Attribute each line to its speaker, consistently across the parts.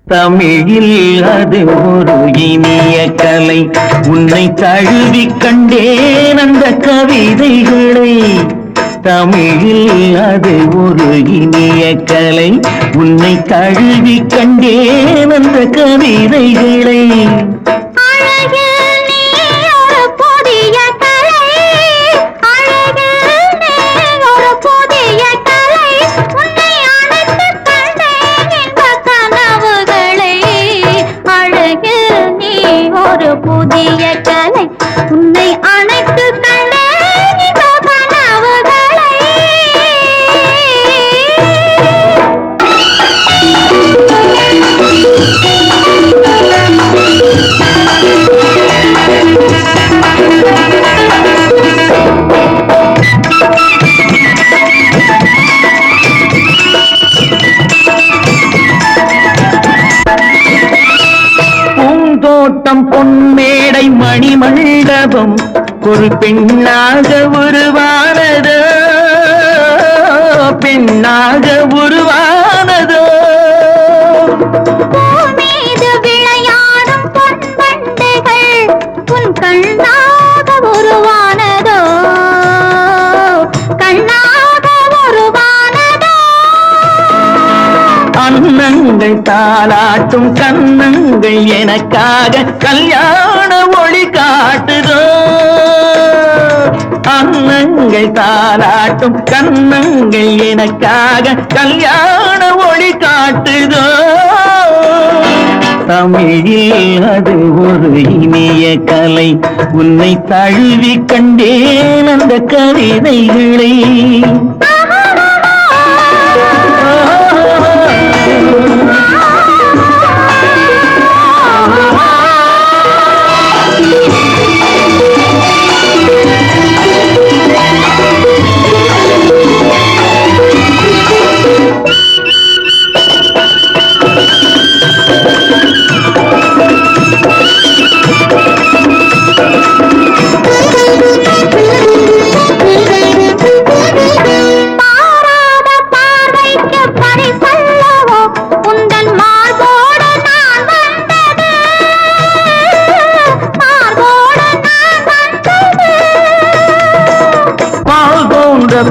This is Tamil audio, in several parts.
Speaker 1: தமிழில் அது ஒரு இனிய கலை. உன்னை தழுவி கண்டேன் அந்த கவிதைகளை. தமிழில் அது ஒரு இனிய கலை. உன்னை தழுவி கண்டேன் அந்த கவிதைகளை.
Speaker 2: புதிய கலை உன்னை அணைத்து கண்டேன் இந்த கனவுகளை.
Speaker 1: பூந்தோட்டம் பொன்மேடை மணிமண்டபம் ஒரு பெண்ணாக உருவானதோ, பெண்ணாக உருவானதோ.
Speaker 2: மீது விளையாடும் பொன்வண்டுகள் உன் கண்ணாக உருவானதோ, கண்ணாக உருவானதோ.
Speaker 1: அன்னங்கள் தாலாட்டும் கன்னங்கள் எனக்காக கல்யாண ஒளி காட்டுதோ. அன்னங்கள் தாலாட்டும் கன்னங்கள் எனக்காக கல்யாண ஒளி காட்டுதோ. தமிழில் அது ஒரு இனிய கலை. உன்னை தழுவி கண்டேன் அந்த கவிதைகளை.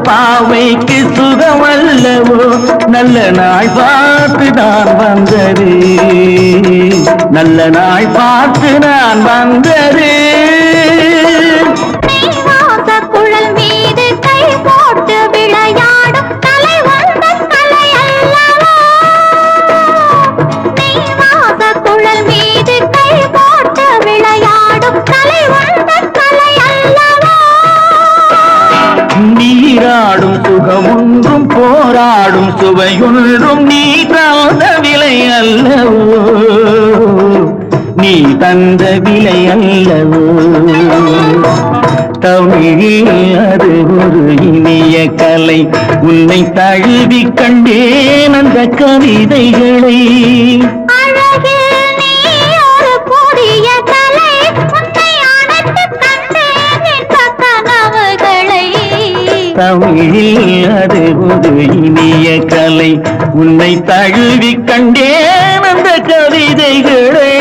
Speaker 1: பாவைக்கு சுகமல்லவோ, நல்ல நாள் பார்த்து நான் வந்தது, நல்ல நாள் பார்த்து நான் வந்தது.
Speaker 2: குழல் மீது கை போட்டு விளையாடும் கலை வந்தன் கலை அல்லவா. குழல் மீது கை போட்டு விளையாடும் கலை வந்தன் கலை அல்லவா.
Speaker 1: நீராடும் சுகமொன்றும் போராடும் சுவையொன்றும் நீ தந்த விலை அல்லவோ, நீ தந்த விலை அல்லவோ. தமிழில் அது ஒரு இனிய கலை. உன்னை தழுவி கண்டேன் அந்த கவிதைகளை. தமிழில் அது ஒரு இனிய கலை. உன்னை தழுவி கண்டேன் அந்த கவிதைகளை.